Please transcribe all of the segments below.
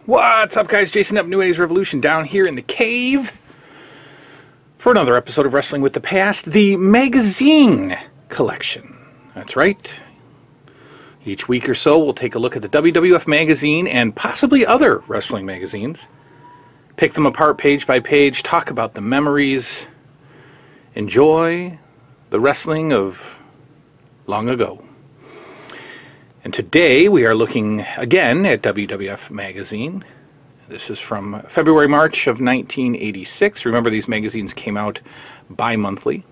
What's up, guys? Jason up, New Age Revolution, down here in the cave for another episode of Wrestling with the Past, the magazine collection. That's right. Each week or so, we'll take a look at the WWF magazine and possibly other wrestling magazines, pick them apart page by page, talk about the memories, enjoy the wrestling of long ago. And today we are looking again at WWF Magazine. This is from February, March of 1986. Remember, these magazines came out bi-monthly.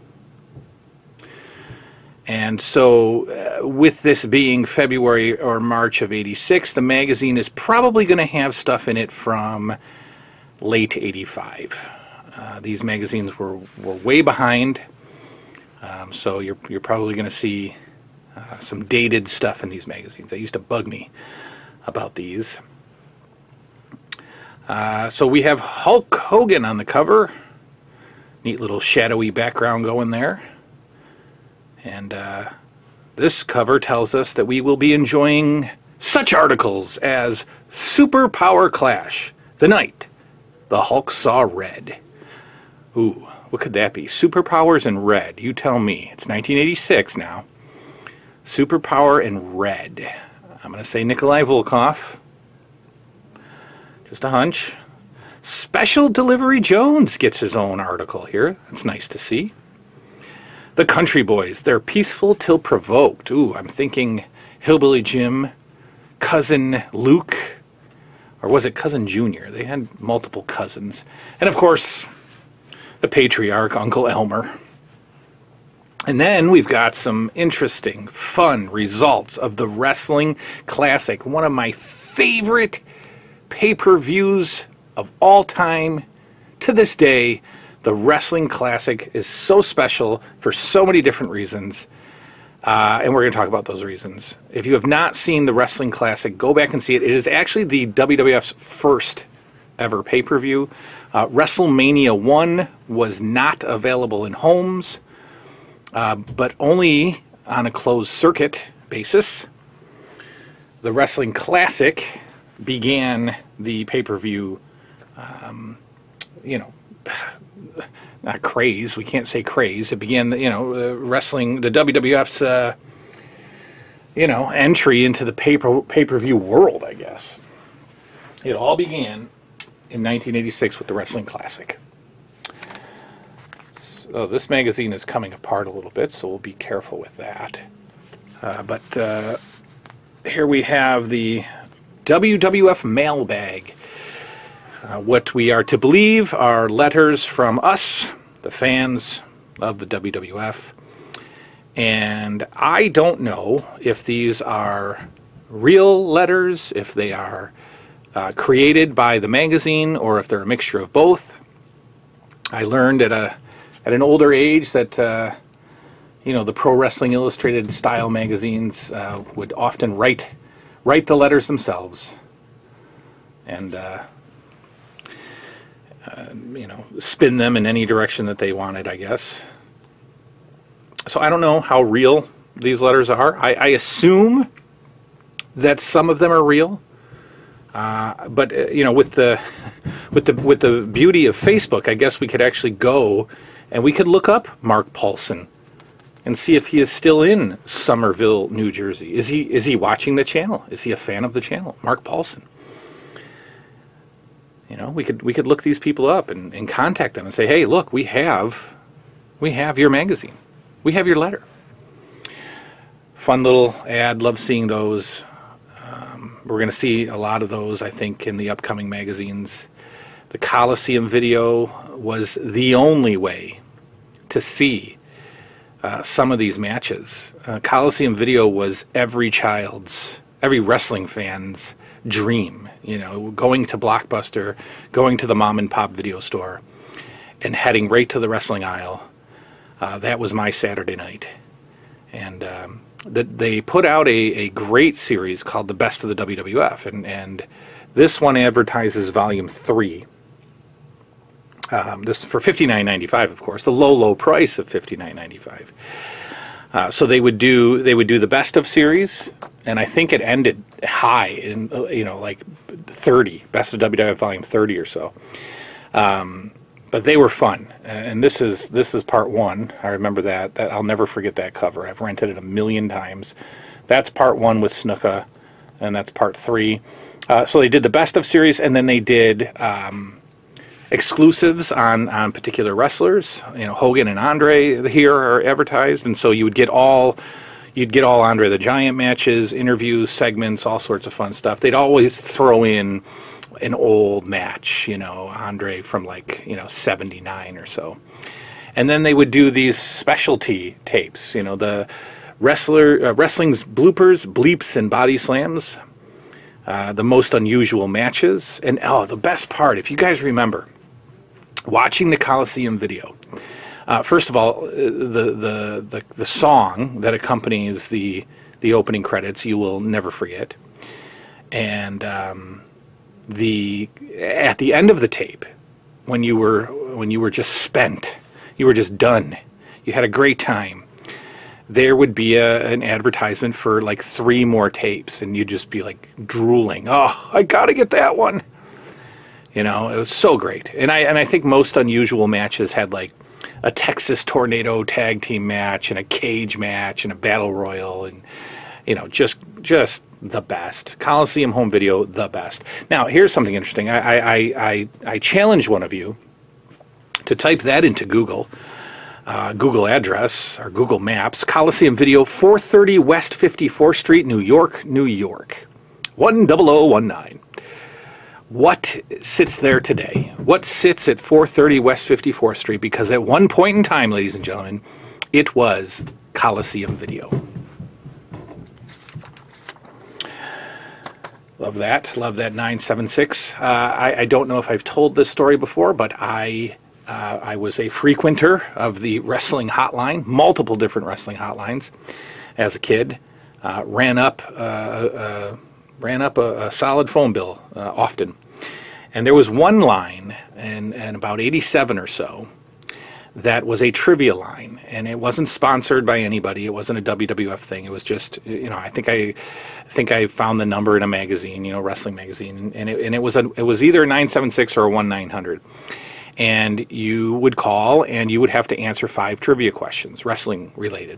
And so with this being February or March of 86, the magazine is probably going to have stuff in it from late 85. These magazines were way behind, so you're probably going to see some dated stuff in these magazines. They used to bug me about these. So we have Hulk Hogan on the cover. Neat little shadowy background going there. And this cover tells us that we will be enjoying such articles as Superpower Clash, the night the Hulk saw red. Ooh, what could that be? Superpowers in red. You tell me. It's 1986 now. Superpower in red. I'm going to say Nikolai Volkov. Just a hunch. Special Delivery Jones gets his own article here. That's nice to see. The Country Boys. They're peaceful till provoked. Ooh, I'm thinking Hillbilly Jim, Cousin Luke, or was it Cousin Junior? They had multiple cousins. And of course, the patriarch, Uncle Elmer. And then we've got some interesting, fun results of the Wrestling Classic. One of my favorite pay-per-views of all time. To this day, the Wrestling Classic is so special for so many different reasons. And we're going to talk about those reasons. If you have not seen the Wrestling Classic, go back and see it. It is actually the WWF's first ever pay-per-view. WrestleMania 1 was not available in homes, but only on a closed circuit basis. The Wrestling Classic began the pay-per-view, not craze. We can't say craze. It began, wrestling, the WWF's, entry into the pay-per-view world, I guess. It all began in 1986 with the Wrestling Classic. So this magazine is coming apart a little bit, so we'll be careful with that. But here we have the WWF Mailbag. What we are to believe are letters from us, the fans of the WWF. And I don't know if these are real letters, if they are created by the magazine, or if they're a mixture of both. I learned at an older age that the Pro Wrestling Illustrated style magazines would often write the letters themselves, and spin them in any direction that they wanted, I guess. So I don't know how real these letters are. I assume that some of them are real. But with the beauty of Facebook, I guess we could actually go and we could look up Mark Paulson and see if he is still in Somerville, New Jersey. Is he watching the channel? Is he a fan of the channel? Mark Paulson. We could look these people up and contact them and say, hey, look, we have your magazine. We have your letter. Fun little ad. Love seeing those. We're going to see a lot of those, I think, in the upcoming magazines. The Coliseum video was the only way to see some of these matches. Coliseum video was every wrestling fan's dream. Going to Blockbuster, going to the mom and pop video store, and heading right to the wrestling aisle. That was my Saturday night. And they put out a great series called The Best of the WWF, and this one advertises Volume 3. This for $59.95, of course, the low price of $59.95. So they would do the best of series, and I think it ended high in like 30, best of WWF volume 30 or so. But they were fun, and this is part one. I remember that I'll never forget that cover. I've rented it a million times. That's part one with Snuka, and that's part three. So they did the best of series, and then they did exclusives on particular wrestlers. Hogan and Andre here are advertised, and so you'd get all Andre the Giant matches, interviews, segments, all sorts of fun stuff. They'd always throw in an old match, Andre from like 79 or so, and then they would do these specialty tapes, the wrestling's bloopers, bleeps, and body slams, the most unusual matches, and the best part, if you guys remember watching the Coliseum video, first of all, the song that accompanies the opening credits, you will never forget, and at the end of the tape, when you were just spent, you were just done, you had a great time, there would be an advertisement for like 3 more tapes, and you'd just be like drooling. Oh, I gotta get that one. It was so great. And I think most unusual matches had like a Texas Tornado tag team match and a cage match and a battle royal, and just the best. Coliseum home video, the best. Now, here's something interesting. I challenge one of you to type that into Google address or Google Maps, Coliseum video, 430 West 54th Street, New York, New York, 10019. What sits there today? What sits at 430 West 54th Street? Because at one point in time, ladies and gentlemen, it was Coliseum video. Love that 976. I don't know if I've told this story before, but I was a frequenter of the wrestling hotline, multiple different wrestling hotlines, as a kid. Ran up a solid phone bill often, and there was one line, and about 87 or so, that was a trivia line, and it wasn't sponsored by anybody. It wasn't a WWF thing. It was just, I think I found the number in a magazine, wrestling magazine, and it was either a 976 or a 1-900. And you would call, and you would have to answer 5 trivia questions, wrestling related.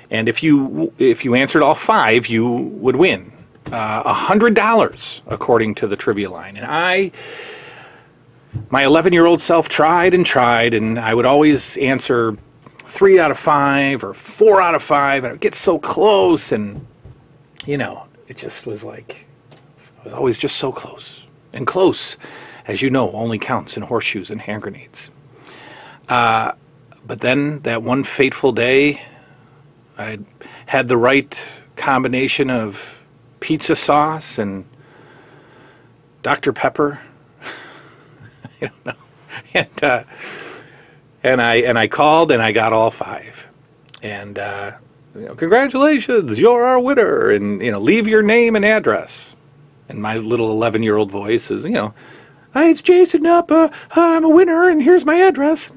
And if you answered all 5, you would win $100, according to the trivia line. And my 11-year-old self tried, and I would always answer 3 out of 5 or 4 out of 5, and I would get so close, and it just was like, I was always just so close. And close, as you know, only counts in horseshoes and hand grenades. But then that one fateful day, I had the right combination of pizza sauce and Dr. Pepper. I don't know. And I called, and I got all 5. And congratulations, you're our winner, and leave your name and address. And my little 11-year-old voice is, hi, it's Jason up. I'm a winner, and here's my address.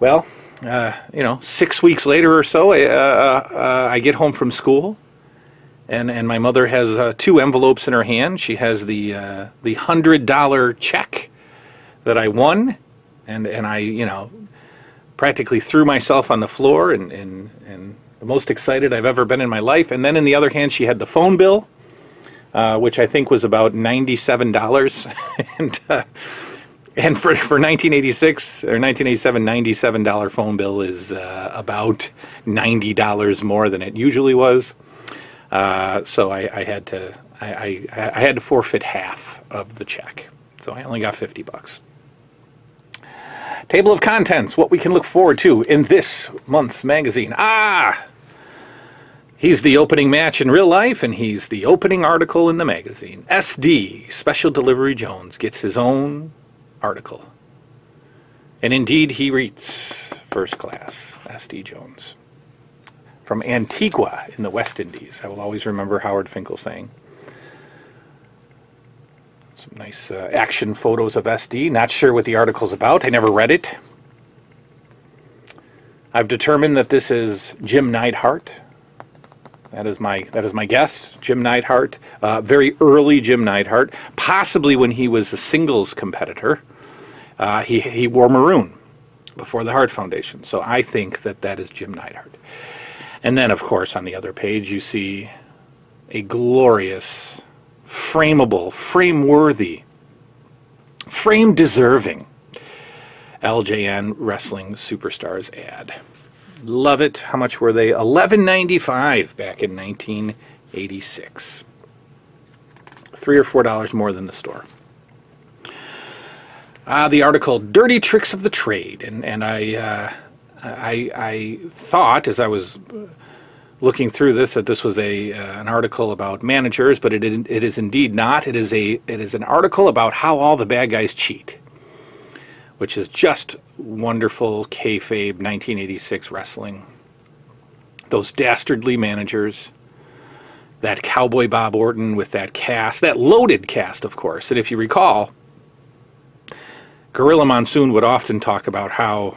Well, 6 weeks later or so, I get home from school, and my mother has 2 envelopes in her hand. She has the $100 check that I won, and I practically threw myself on the floor, and the most excited I've ever been in my life. And then in the other hand, she had the phone bill, which I think was about $97, and for 1986 or 1987, $97 phone bill is about $90 more than it usually was. So I had to forfeit half of the check, so I only got $50. Table of contents: what we can look forward to in this month's magazine. He's the opening match in real life, and he's the opening article in the magazine. SD, Special Delivery Jones, gets his own article. And indeed, he reads first class, SD Jones. From Antigua in the West Indies. I will always remember Howard Finkel saying. Some nice action photos of SD. Not sure what the article's about. I never read it. I've determined that this is Jim Neidhart. That is my guess, Jim Neidhart. Very early Jim Neidhart, possibly when he was a singles competitor. He wore maroon before the Hart Foundation, so I think that that is Jim Neidhart. And then, of course, on the other page, you see a glorious, frameable, frame-worthy, frame-deserving LJN Wrestling Superstars ad. Love it. How much were they? $11.95 back in 1986. $3 or $4 more than the store. The article, Dirty Tricks of the Trade. And I thought, as I was looking through this, that this was an article about managers, but it is indeed not. It is an article about how all the bad guys cheat, which is just wonderful kayfabe 1986 wrestling. Those dastardly managers, that Cowboy Bob Orton with that cast, that loaded cast, of course. And if you recall, Gorilla Monsoon would often talk about how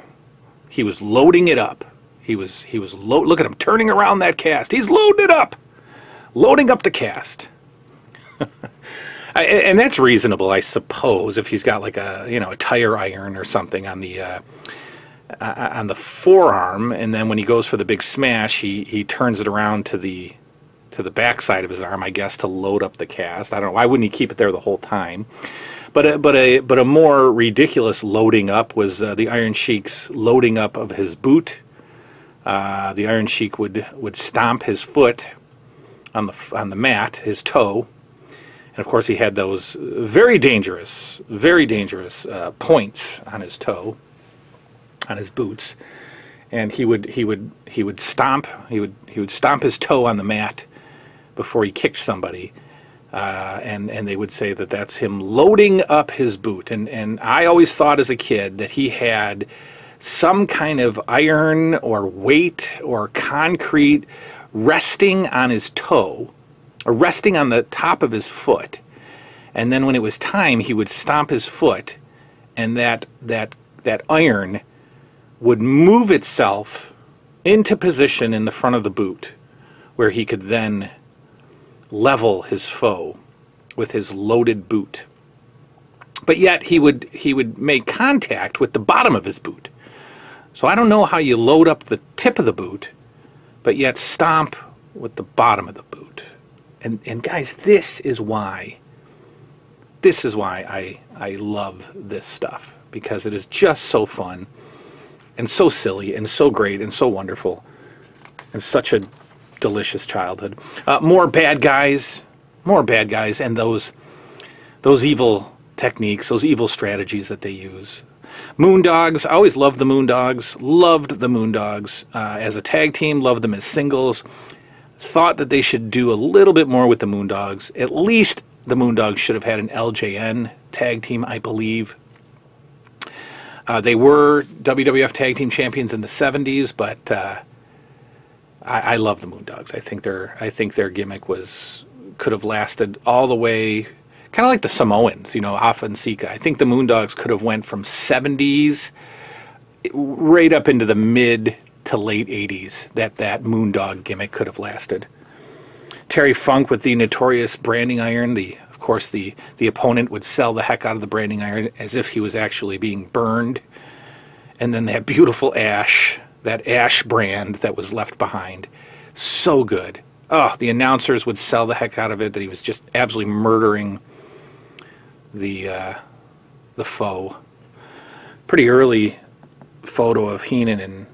he was loading it up. Look at him turning around that cast. He's loading it up, loading up the cast. And that's reasonable, I suppose, if he's got like a tire iron or something on the forearm, and then when he goes for the big smash, he turns it around to the back side of his arm, I guess, to load up the cast. I don't know. Why wouldn't he keep it there the whole time? But a more ridiculous loading up was the Iron Sheik's loading up of his boot. The Iron Sheik would stomp his foot on the mat, his toe. And of course, he had those very dangerous points on his toe, on his boots, and he would stomp his toe on the mat before he kicked somebody, and they would say that that's him loading up his boot. And I always thought as a kid that he had some kind of iron or weight or concrete resting on his toe, or resting on the top of his foot, and then when it was time, he would stomp his foot, and that iron would move itself into position in the front of the boot, where he could then level his foe with his loaded boot. But yet he would make contact with the bottom of his boot. So I don't know how you load up the tip of the boot, but yet stomp with the bottom of the boot. And guys, this is why I love this stuff, because it is just so fun and so silly and so great and so wonderful and such a delicious childhood. More bad guys, and those evil techniques, those evil strategies that they use. Moondogs, I always loved the Moondogs, as a tag team, loved them as singles. Thought that they should do a little bit more with the Moondogs. At least the Moondogs should have had an LJN tag team, I believe. They were WWF Tag Team Champions in the 70s, but I love the Moondogs. I think their gimmick could have lasted all the way, kind of like the Samoans, Afa and Sika. I think the Moondogs could have went from 70s right up into the mid to late 80s. That Moondog gimmick could have lasted. Terry Funk with the notorious branding iron. Of course, the opponent would sell the heck out of the branding iron as if he was actually being burned. And then that beautiful ash, that ash brand that was left behind. So good. Oh, the announcers would sell the heck out of it, that he was just absolutely murdering the foe. Pretty early photo of Heenan and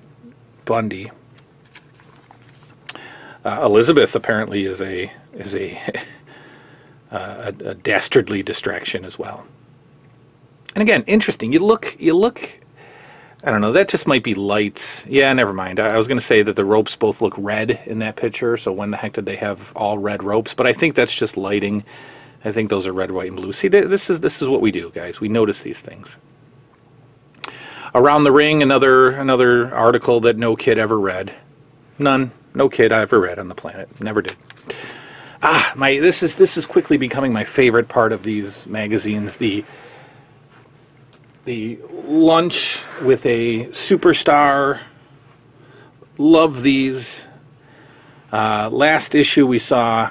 Bundy. Elizabeth apparently is a dastardly distraction as well. And again, interesting. You look. I don't know. That just might be lights. Yeah, never mind. I was going to say that the ropes both look red in that picture. So when the heck did they have all red ropes? But I think that's just lighting. I think those are red, white, and blue. See, this is what we do, guys. We notice these things. Around the Ring, another article that no kid ever read. No kid I ever read on the planet. Never did. This is quickly becoming my favorite part of these magazines. The lunch with a superstar Love these. Last issue we saw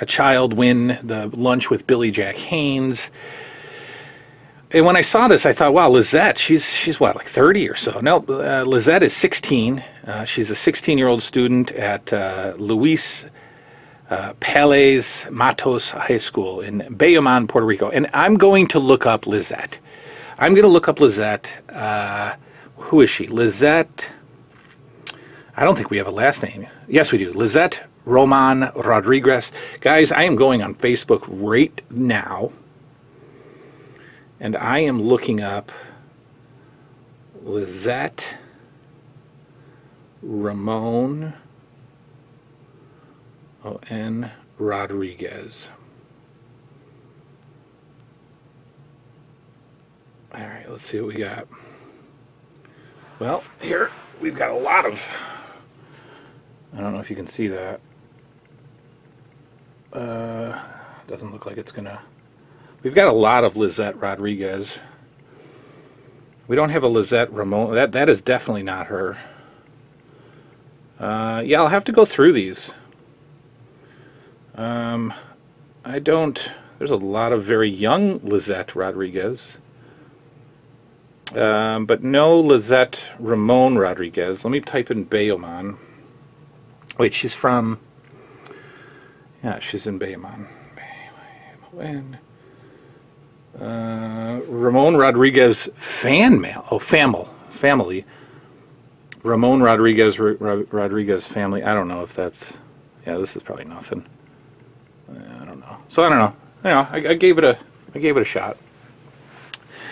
a child win the lunch with Billy Jack Haynes. And when I saw this, I thought, wow, Lizette, she's what, like 30 or so? No, Lizette is 16. She's a 16-year-old student at Luis Palais Matos High School in Bayamon, Puerto Rico. And I'm going to look up Lizette. I'm going to look up Lizette. Who is she? Lizette. I don't think we have a last name. Yes, we do. Lizette Roman Rodriguez. Guys, I am going on Facebook right now, and I am looking up Lizette Ramon O.N. Rodriguez. All right, let's see what we got. Well, here we've got a lot of... I don't know if you can see that. Doesn't look like it's gonna... We've got a lot of Lizette Rodriguez. We don't have a Lizette Ramon. That is definitely not her. Yeah, I'll have to go through these. I don't... There's a lot of very young Lizette Rodriguez. But no Lizette Ramon Rodriguez. Let me type in Bayamon. Wait, she's from... Yeah, she's in Bayamon. Ramon Rodriguez fan mail. Oh, family. Ramon Rodriguez Rodriguez family. I don't know if that's... Yeah, this is probably nothing. I don't know. So I don't know. You know, I gave it a shot.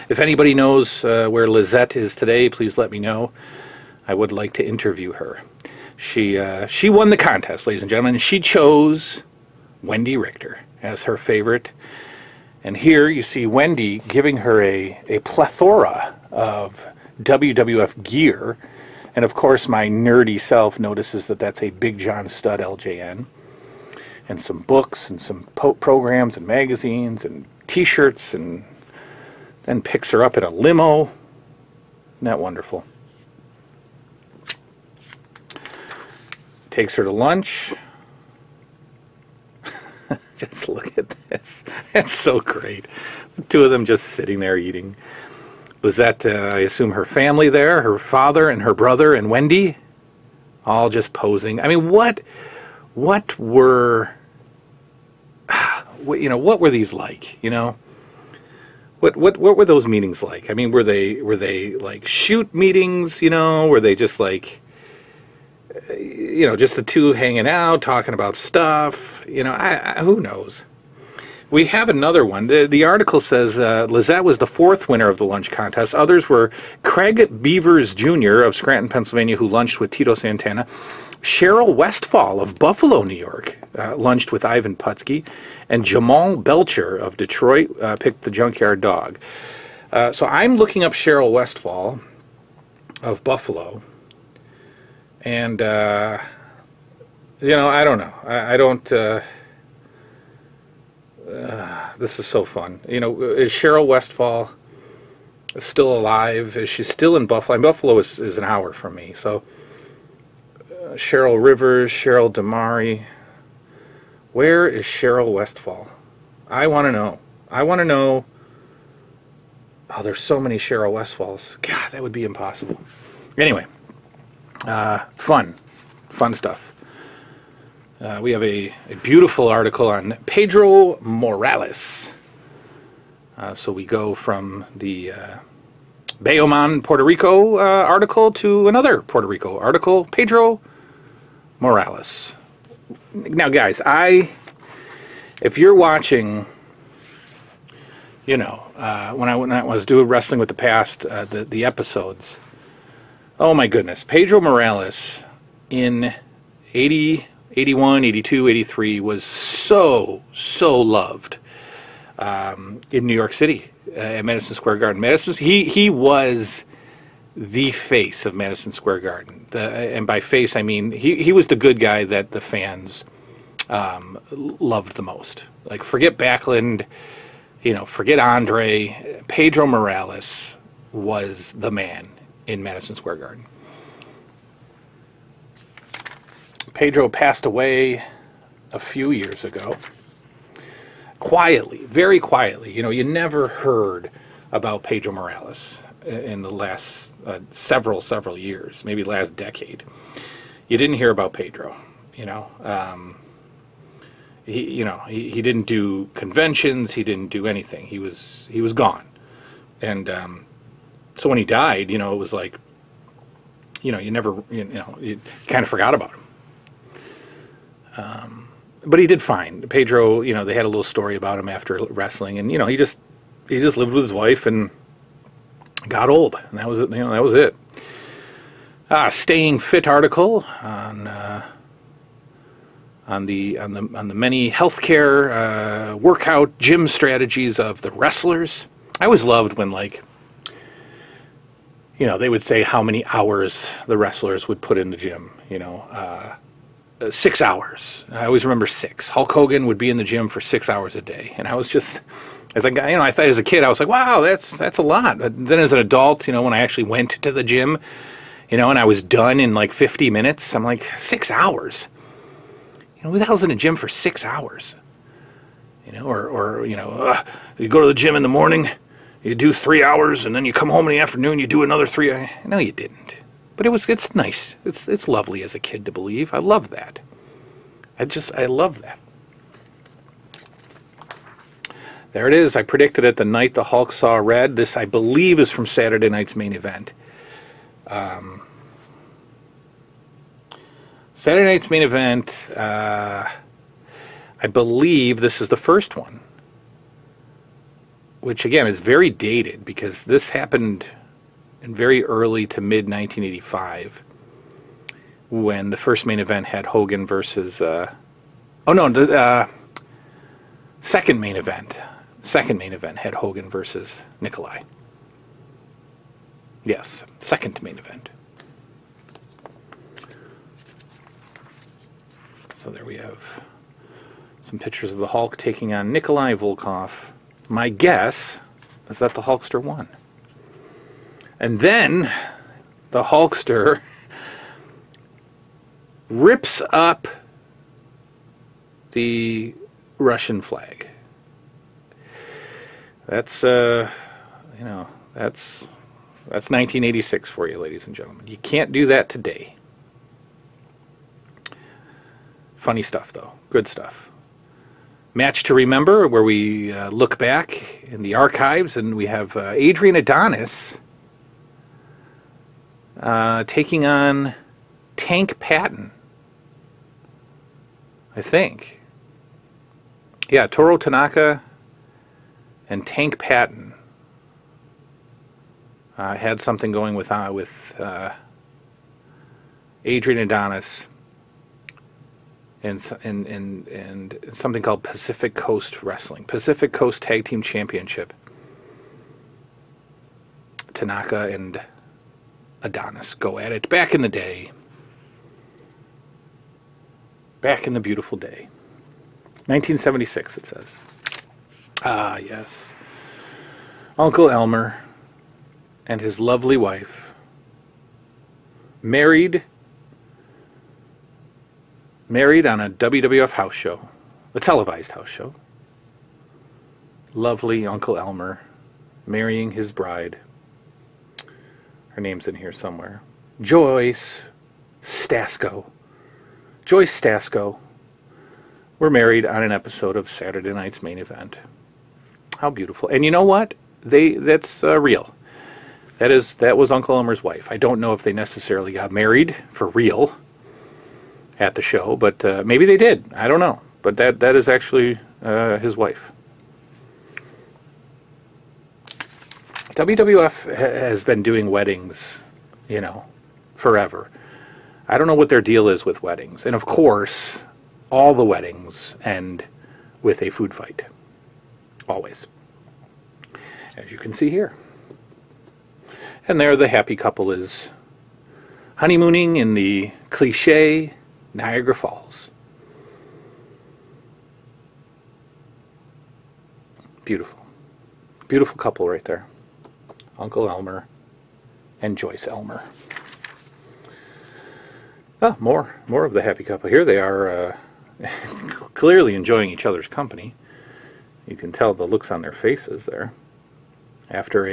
If anybody knows where Lizette is today, please let me know. I would like to interview her. She won the contest, ladies and gentlemen. She chose Wendy Richter as her favorite. And here you see Wendy giving her a plethora of WWF gear. And of course my nerdy self notices that that's a Big John Stud LJN. And some books and some programs and magazines and t-shirts, and then picks her up in a limo. Isn't that wonderful? Takes her to lunch. Just look at this. That's so great. The two of them just sitting there eating. Lizette, I assume her family there, her father and her brother and Wendy, all just posing. I mean, what were, you know, what were these like, you know? What were those meetings like? I mean, were they like shoot meetings, you know? Were they just like, you know, just the two hanging out, talking about stuff? You know, who knows? We have another one. The article says Lizette was the fourth winner of the lunch contest. Others were Craig Beavers Jr. of Scranton, Pennsylvania, who lunched with Tito Santana. Cheryl Westfall of Buffalo, New York, lunched with Ivan Putski. And Jamal Belcher of Detroit picked the Junkyard Dog. So I'm looking up Cheryl Westfall of Buffalo. And, you know, I don't know. I don't... this is so fun. You know, is Cheryl Westfall still alive? Is she still in Buffalo? And Buffalo is an hour from me. So, Cheryl Rivers, Cheryl Damari. Where is Cheryl Westfall? I want to know. I want to know. Oh, there's so many Cheryl Westfalls. God, that would be impossible. Anyway, fun stuff. We have a beautiful article on Pedro Morales. So we go from the Bayamon, Puerto Rico article to another Puerto Rico article, Pedro Morales. Now, guys, if you're watching, you know, when I was doing Wrestling with the Past, the episodes, oh my goodness, Pedro Morales in 80... 81, 82, 83 was so loved in New York City at Madison Square Garden. He was the face of Madison Square Garden. And by face, I mean he was the good guy that the fans loved the most. Like, forget Backlund, you know, forget Andre. Pedro Morales was the man in Madison Square Garden. Pedro passed away a few years ago. Quietly, very quietly. You know, you never heard about Pedro Morales in the last several years, maybe last decade. You didn't hear about Pedro, you know. He didn't do conventions. He didn't do anything. He was gone. And so when he died, you know, it was like, you kind of forgot about him. But he did fine. Pedro, you know, they had a little story about him after wrestling, and you know, he just lived with his wife and got old, and that was it. You know, that was it. Staying Fit article on the many healthcare workout gym strategies of the wrestlers. I always loved when, like, you know, they would say how many hours the wrestlers would put in the gym. You know, 6 hours. I always remember 6. Hulk Hogan would be in the gym for 6 hours a day, and I was just, as a guy, you know, I thought as a kid I was like, wow, that's a lot. But then as an adult, you know, when I actually went to the gym, you know, and I was done in like 50 minutes, I'm like, 6 hours. You know, who the hell's in a gym for 6 hours? You know, or you know, you go to the gym in the morning, you do 3 hours, and then you come home in the afternoon, you do another 3. No, you didn't. But it's nice. It's lovely as a kid to believe. I love that. I love that. There it is. I predicted it the night the Hulk saw red. This, I believe, is from Saturday night's main event. Saturday night's main event, I believe this is the first one. Which, again, is very dated because this happened in very early to mid-1985 when the first main event had Hogan versus... second main event. Second main event had Hogan versus Nikolai. Yes, second main event. So there we have some pictures of the Hulk taking on Nikolai Volkov. My guess is that the Hulkster won. And then the Hulkster rips up the Russian flag. That's that's 1986 for you, ladies and gentlemen. You can't do that today. Funny stuff, though. Good stuff. Match to remember, where we look back in the archives, and we have Adrian Adonis taking on Tank Patton, I think. Yeah, Toru Tanaka and Tank Patton had something going with Adrian Adonis and something called Pacific Coast Wrestling, Pacific Coast Tag Team Championship. Tanaka and Adonis go at it back in the day. Back in the beautiful day. 1976, it says. Ah, yes. Uncle Elmer and his lovely wife married on a WWF house show, a televised house show. Lovely Uncle Elmer marrying his bride. Her name's in here somewhere. Joyce Stasco. Joyce Stasco were married on an episode of Saturday Night's Main Event. How beautiful. And you know what? That's real. That was Uncle Elmer's wife. I don't know if they necessarily got married for real at the show, but maybe they did. I don't know. But that is actually his wife. WWF has been doing weddings, you know, forever. I don't know what their deal is with weddings. And of course, all the weddings end with a food fight. Always. As you can see here. And there the happy couple is honeymooning in the cliche Niagara Falls. Beautiful. Beautiful couple right there. Uncle Elmer and Joyce Elmer. Oh, more of the happy couple. Here they are, clearly enjoying each other's company. You can tell the looks on their faces there. After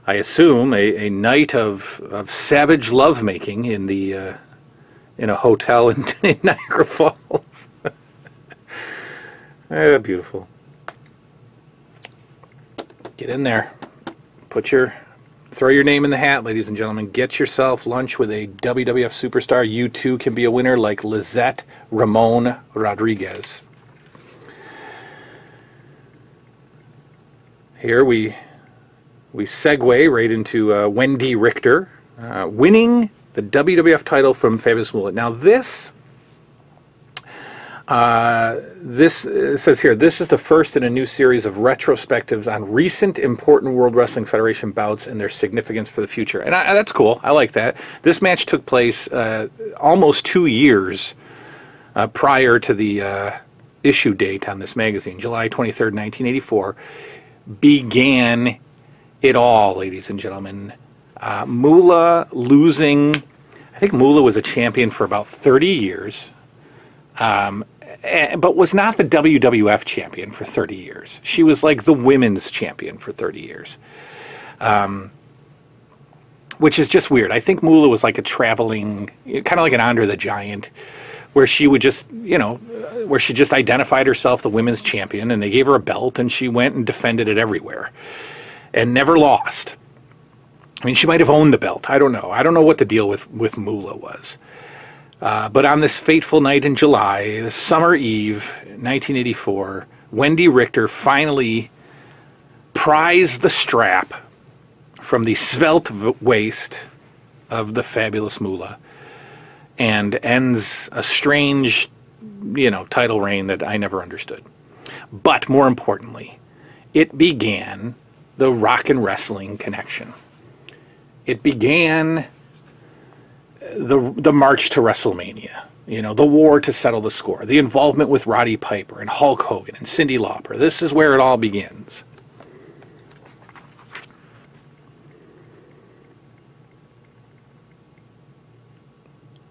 I assume, a night of savage lovemaking in a hotel in Niagara Falls. Beautiful. Get in there. Throw your name in the hat, ladies and gentlemen. Get yourself lunch with a WWF superstar. You too can be a winner like Lizette Ramon Rodriguez. Here we segue right into Wendy Richter winning the WWF title from Fabulous Moolah. Now this it says here, this is the first in a new series of retrospectives on recent important World Wrestling Federation bouts and their significance for the future. And that's cool. I like that. This match took place almost 2 years prior to the issue date on this magazine. July 23rd, 1984 began it all, ladies and gentlemen. Moolah losing. I think Moolah was a champion for about 30 years. But was not the WWF champion for 30 years. She was like the women's champion for 30 years. Which is just weird. I think Moolah was like a traveling, kind of like an Andre the Giant, where she would just, where she just identified herself the women's champion, and they gave her a belt, and she went and defended it everywhere, and never lost. I mean, she might have owned the belt. I don't know. I don't know what the deal with Moolah was. But on this fateful night in July, the summer eve, 1984, Wendy Richter finally prized the strap from the svelte waist of the fabulous Moolah and ends a strange, title reign that I never understood. But more importantly, it began the rock and wrestling connection. It began the march to WrestleMania, the war to settle the score, the involvement with Roddy Piper and Hulk Hogan and Cyndi Lauper. This is where it all begins.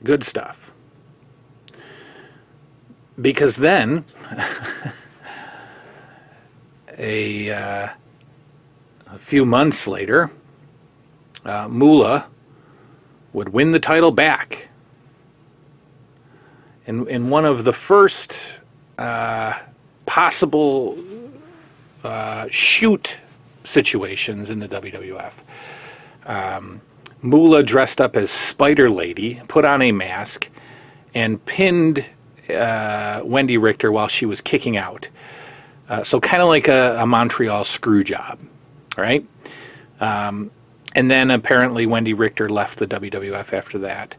Good stuff. Because then, a few months later, Moolah would win the title back in one of the first possible shoot situations in the WWF. Moolah dressed up as Spider Lady, put on a mask, and pinned Wendy Richter while she was kicking out. So kind of like a Montreal screw job, right? And then apparently Wendy Richter left the WWF after that.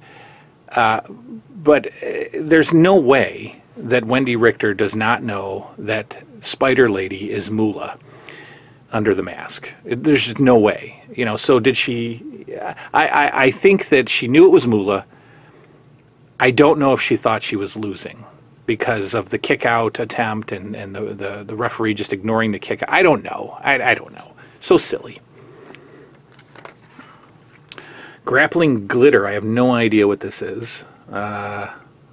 But there's no way that Wendy Richter does not know that Spider Lady is Moolah under the mask. There's just no way. So did she... I think that she knew it was Moolah. I don't know if she thought she was losing because of the kick-out attempt and the referee just ignoring the kick. I don't know. I don't know. So silly. Grappling glitter. I have no idea what this is.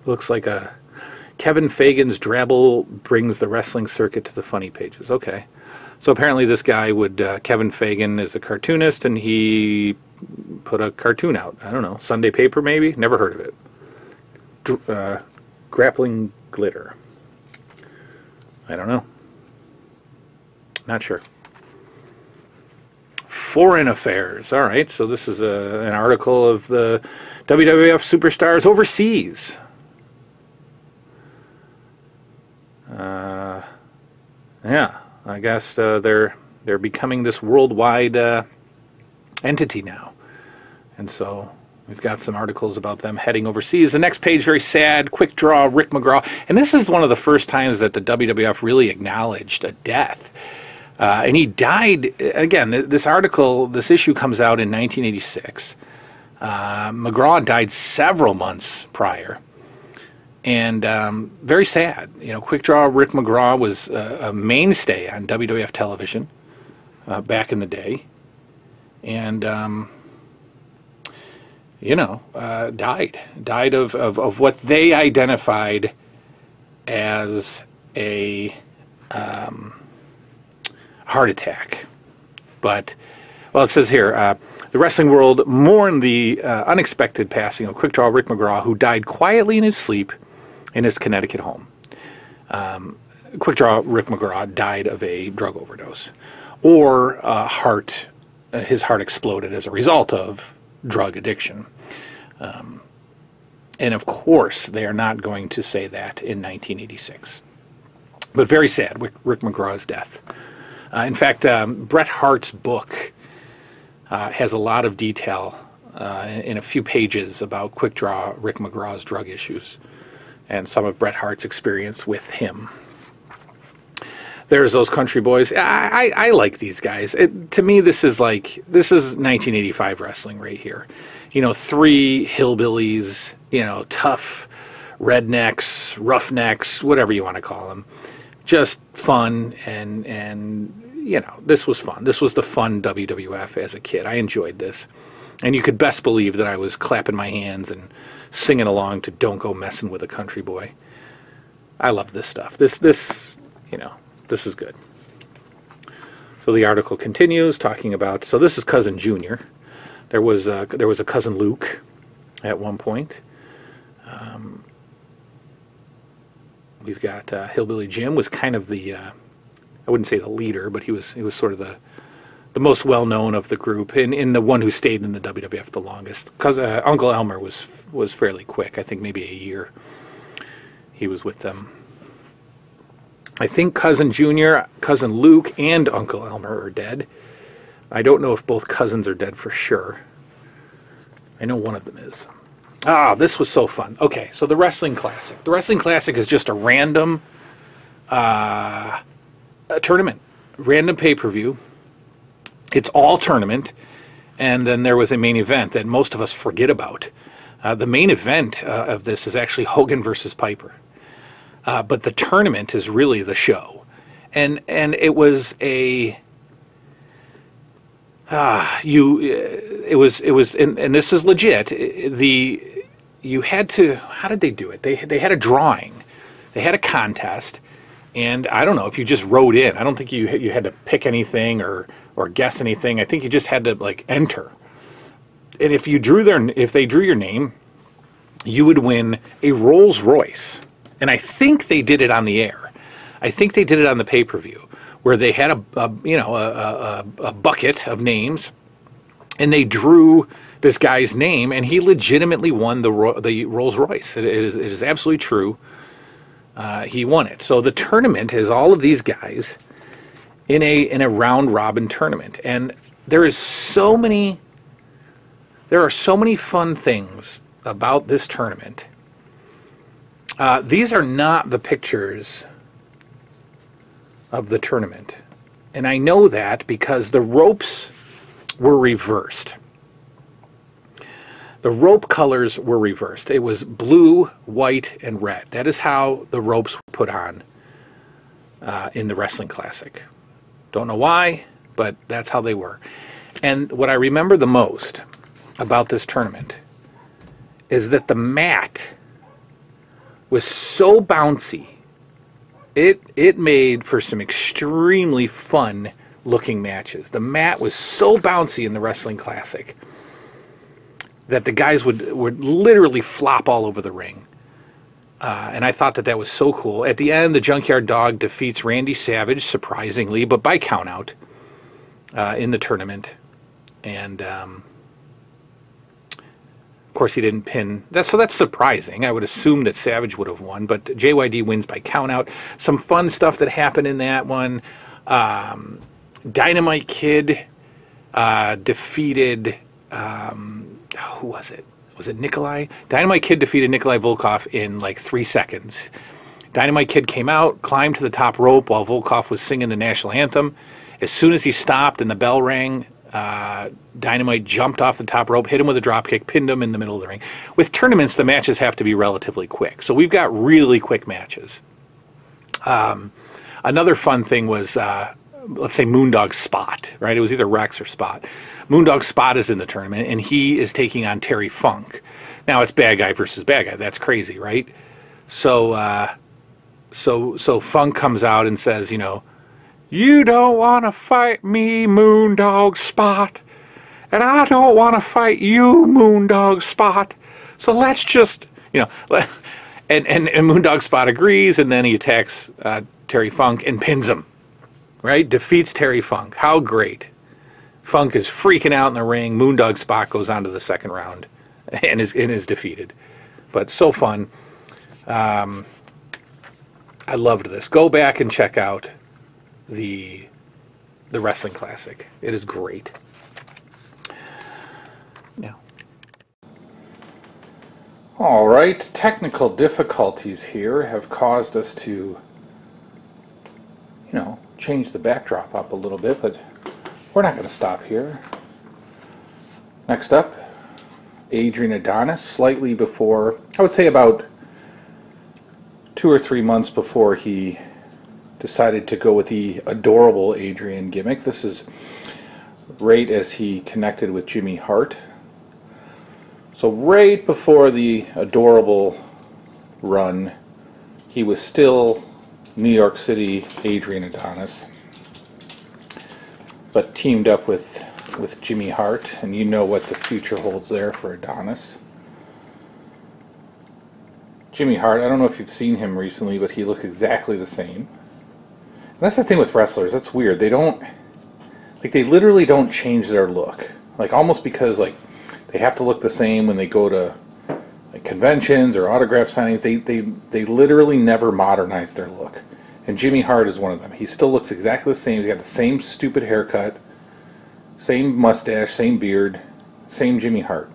Looks like a Kevin Fagan's Drabble brings the wrestling circuit to the funny pages. Okay. So apparently this guy Kevin Fagan is a cartoonist, and he put a cartoon out. I don't know. Sunday paper maybe? Never heard of it. Grappling glitter. I don't know. Not sure. Foreign affairs. All right, so this is an article of the WWF superstars overseas. Yeah, I guess they're becoming this worldwide entity now, and so we've got some articles about them heading overseas. The next page, very sad. Quick draw, Rick Mcgraw, and this is one of the first times that the WWF really acknowledged a death. And he died, again, this issue comes out in 1986. Mcgraw died several months prior. And very sad. Quick draw Rick Mcgraw was a mainstay on WWF television back in the day. And, died of what they identified as a heart attack. But, well, it says here, the wrestling world mourned the unexpected passing of Quick Draw Rick Mcgraw, who died quietly in his sleep in his Connecticut home. Quick Draw Rick Mcgraw died of a drug overdose, or his heart exploded as a result of drug addiction. And of course, they are not going to say that in 1986. But very sad, Rick Mcgraw's death. In fact, Bret Hart's book has a lot of detail in a few pages about Quick Draw Rick Mcgraw's drug issues and some of Bret Hart's experience with him. There's those country boys. I like these guys. To me, this is 1985 wrestling right here. 3 hillbillies, tough rednecks, roughnecks, whatever you want to call them. Just fun, and this was fun. This was the fun WWF as a kid. I enjoyed this. And you could best believe that I was clapping my hands and singing along to Don't Go Messing with a Country Boy. I love this stuff. This is good. So the article continues talking about, so this is Cousin Junior. There was a Cousin Luke at one point. We've got Hillbilly Jim was kind of the, I wouldn't say the leader, but he was sort of the most well-known of the group, and the one who stayed in the WWF the longest. Because Uncle Elmer was fairly quick. I think maybe a year he was with them. I think Cousin Junior, Cousin Luke, and Uncle Elmer are dead. I don't know if both cousins are dead for sure. I know one of them is. This was so fun. Okay, so the Wrestling Classic. The Wrestling Classic is just a random tournament. Random pay-per-view. It's all tournament. And then there was a main event that most of us forget about. The main event of this is actually Hogan versus Piper. But the tournament is really the show. And it was a... it was, and this is legit. You had to. How did they do it? They had a drawing, they had a contest, and I don't know if you just wrote in. I don't think you had to pick anything or guess anything. I think you just had to enter. And if they drew your name, you would win a Rolls Royce. And I think they did it on the air. I think they did it on the pay-per-view, where they had a bucket of names, and they drew this guy's name, and he legitimately won the Rolls Royce. It is absolutely true. He won it. So the tournament is all of these guys in a round robin tournament, and there are so many fun things about this tournament. These are not the pictures of the tournament. And I know that because the ropes were reversed. The rope colors were reversed. It was blue, white, and red. That is how the ropes were put on in the Wrestling Classic. Don't know why, but that's how they were. And what I remember the most about this tournament is that the mat was so bouncy. It made for some extremely fun looking matches. The mat was so bouncy in the Wrestling Classic that the guys would literally flop all over the ring. And I thought that was so cool. At the end, the Junkyard Dog defeats Randy Savage, surprisingly, but by countout in the tournament. And of course, he didn't pin. So that's surprising. I would assume that Savage would have won, but JYD wins by countout. Some fun stuff that happened in that one. Dynamite Kid defeated... who was it? Was it Nikolai? Dynamite Kid defeated Nikolai Volkov in 3 seconds. Dynamite Kid came out, climbed to the top rope while Volkov was singing the national anthem. As soon as he stopped and the bell rang, Dynamite jumped off the top rope, hit him with a dropkick, pinned him in the middle of the ring. With tournaments, the matches have to be relatively quick. So we've got really quick matches. Another fun thing was let's say Moondog Spot, right? It was either Rex or Spot. Moondog Spot is in the tournament, and he is taking on Terry Funk. Now it's bad guy versus bad guy. That's crazy, right? So Funk comes out and says, you know, you don't want to fight me, Moondog Spot, and I don't want to fight you, Moondog Spot. So let's just, you know, and Moondog Spot agrees, and then he attacks Terry Funk and pins him, right? Defeats Terry Funk. How great. Funk is freaking out in the ring. Moondog Spot goes on to the second round and is defeated. But so fun. I loved this. Go back and check out the Wrestling Classic. It is great. Yeah. All right, technical difficulties here have caused us to, you know, change the backdrop up a little bit, but we're not going to stop here. Next up, Adrian Adonis, slightly before, I would say about 2 or 3 months before he decided to go with the adorable Adrian gimmick. This is right as he connected with Jimmy Hart. So right before the adorable run, he was still New York City Adrian Adonis, but teamed up with Jimmy Hart, and you know what the future holds there for Adonis. Jimmy Hart, I don't know if you've seen him recently, but he looks exactly the same. And that's the thing with wrestlers, that's weird. They don't, like, they literally don't change their look. Like, almost because, like, they have to look the same when they go to, like, conventions or autograph signings. They literally never modernize their look. And Jimmy Hart is one of them. He still looks exactly the same. He's got the same stupid haircut, same mustache, same beard, same Jimmy Hart.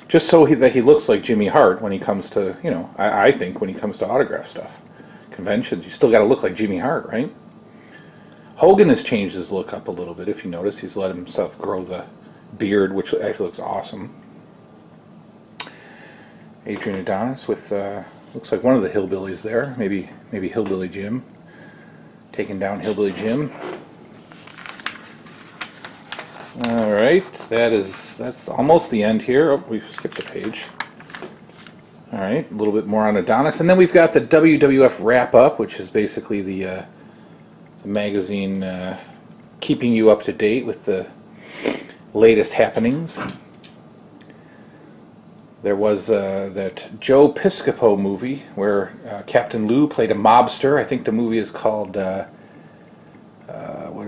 Just so that he looks like Jimmy Hart when he comes to, you know, I think when he comes to autograph stuff. Conventions, you still got to look like Jimmy Hart, right? Hogan has changed his look up a little bit. If you notice, he's let himself grow the beard, which actually looks awesome. Adrian Adonis with, looks like one of the hillbillies there. Maybe Hillbilly Jim. Taking down Hillbilly Jim. Alright, that's almost the end here. Oh, we've skipped a page. Alright, a little bit more on Adonis. And then we've got the WWF Wrap Up, which is basically the magazine keeping you up to date with the latest happenings. There was that Joe Piscopo movie where Captain Lou played a mobster. I think the movie is called, what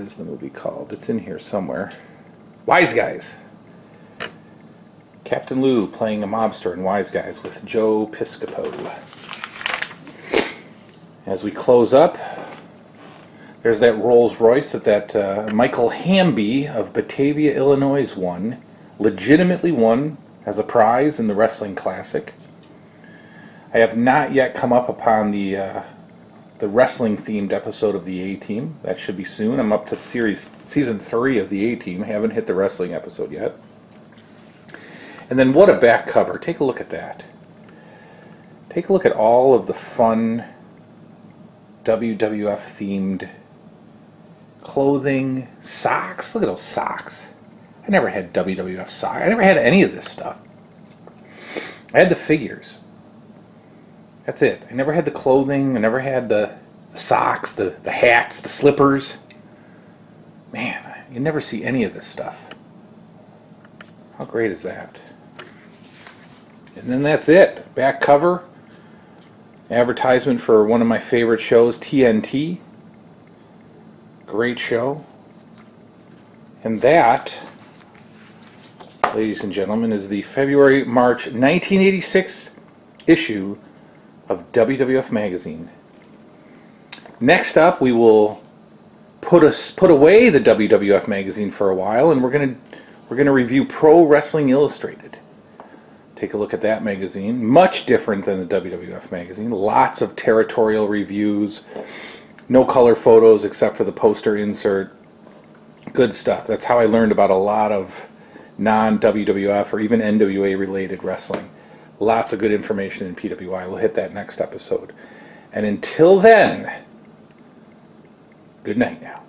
is the movie called? It's in here somewhere. Wise Guys. Captain Lou playing a mobster in Wise Guys with Joe Piscopo. As we close up, there's that Rolls Royce that Michael Hamby of Batavia, Illinois won. Legitimately won as a prize in the Wrestling Classic. I have not yet come up upon the wrestling-themed episode of the A-Team. That should be soon. I'm up to season 3 of the A-Team. Haven't hit the wrestling episode yet. And then what a back cover. Take a look at that. Take a look at all of the fun WWF-themed clothing, socks. Look at those socks. I never had WWF socks. I never had any of this stuff. I had the figures. That's it. I never had the clothing. I never had the socks, the hats, the slippers. Man, you never see any of this stuff. How great is that? And then that's it. Back cover. Advertisement for one of my favorite shows, TNT. Great show. And that, ladies and gentlemen, is the February-March 1986 issue of WWF Magazine. Next up, we will put away the WWF Magazine for a while, and we're gonna review Pro Wrestling Illustrated. Take a look at that magazine. Much different than the WWF Magazine. Lots of territorial reviews. No color photos except for the poster insert. Good stuff. That's how I learned about a lot of non-WWF or even NWA related wrestling. Lots of good information in PWI. We'll hit that next episode. And until then, good night now.